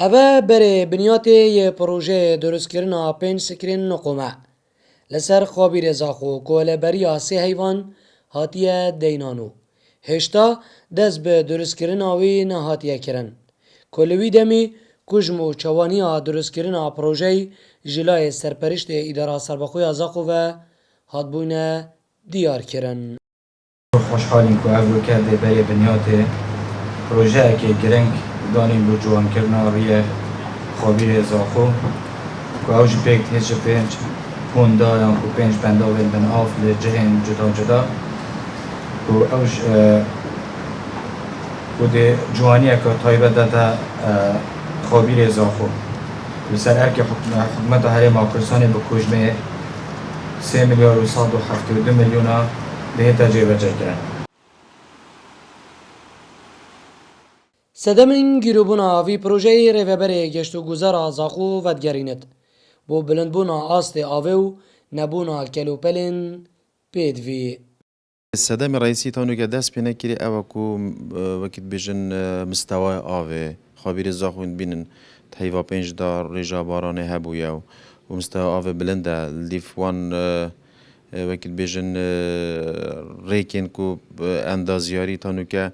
اوه بره بنیاتی یه پروژه درست کردن پنج سکرین نقمه لسر خوابی رزاخو کوله بری آسی حیوان هاتیه دینانو هشتا دست به درست کردن آوی نه هاتیه کرن کلوی دمی کجمو چوانی ها درست کردن پروژه جلای سرپرشت اداره سربخوی ازاخو و هاتبوین دیار کرن. خوشحالیم که اول کرده برای بنیاد پروژه که گرنگ دانیم بو جوان کرنا روی خوابی زاخو که اوج پیکت هیچ پنج پوندا یا که پنج بندا و بن آف لجهن جدا جدا که اوج بوده جوانی که تایبه داده خوابی زاخو بسر ارک حکومت هر ماکرسانی به کجمه 3 میلیارد و 172 میلیون به تجربه کرد. سدمین گیروبونا وی پروژه ریوبره گشت و گذر آزاخو ودگرینت بو بلندبونا آست آوه نبونا کلوپلین پید وی السلام الرئيسي تانو که دست پینه کری او کو وقت بیشن مستوى آوه خبیر زاخون بینن تهیوا پنج دار رجا بارانه هبویا و مستوى آوه بلنده لیف وان وقت بیشن ریکن کو اندازیاری تانو که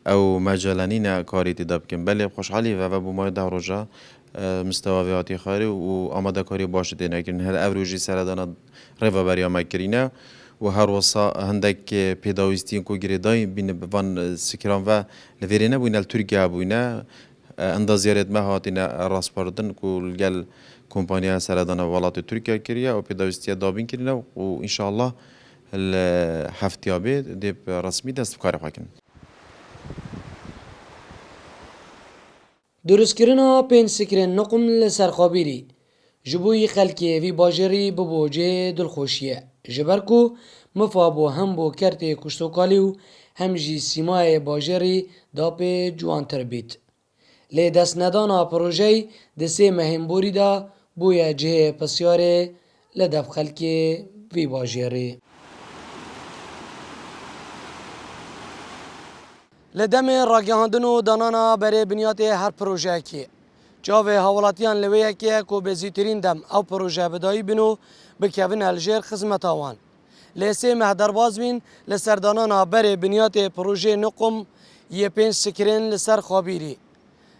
او مجالانی نه کاری تداب کن بله خوشحالی و بومای ده رجا مستوى ویاتی خاری و آماده کاری باشه دینه کن هر اوروجی سردانا ریوا بریا مکرینه و هر وصا هندک پیداویستین کو گریدای بین بوان سکران و لورینه بوینه ترکیه بوینه اندازیارت ما هاتینه راسپاردن کو الجل کمپانیا سردان ولات ترکیه کریه و پیداویستی دابین کرینه و ان شاء الله الهفتیابه دیب رسمی دست کار خواهیم. درست کردن پنج سکرین نقم لسر خابیری جبوی خلکی وی باجری ببوجه دلخوشیه جبرکو مفابو هم بو کرت کشتوکالیو هم جی سیمای باجری داپ جوانتر بیت لی دست ندانا پروژه دسه مهمبوری دا بویا جه پسیاره لدف خلکی وی باجری لدم راگهاندن و دانانا برای بنیاد هر پروژه کی جاوه حوالاتیان لویه که کو بزیترین دم او پروژه بدایی بنو بکوین الجر خدمت آوان لیسه مهدرباز بین لسردانانا برای بنیاد پروژه نقم یه پنج سکرین لسر خابیری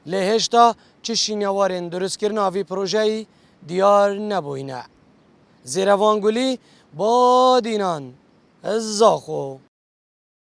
لهشتا چشینوارن درست کردن آوی پروژه دیار نبوینه زیروانگولی با دینان زاخو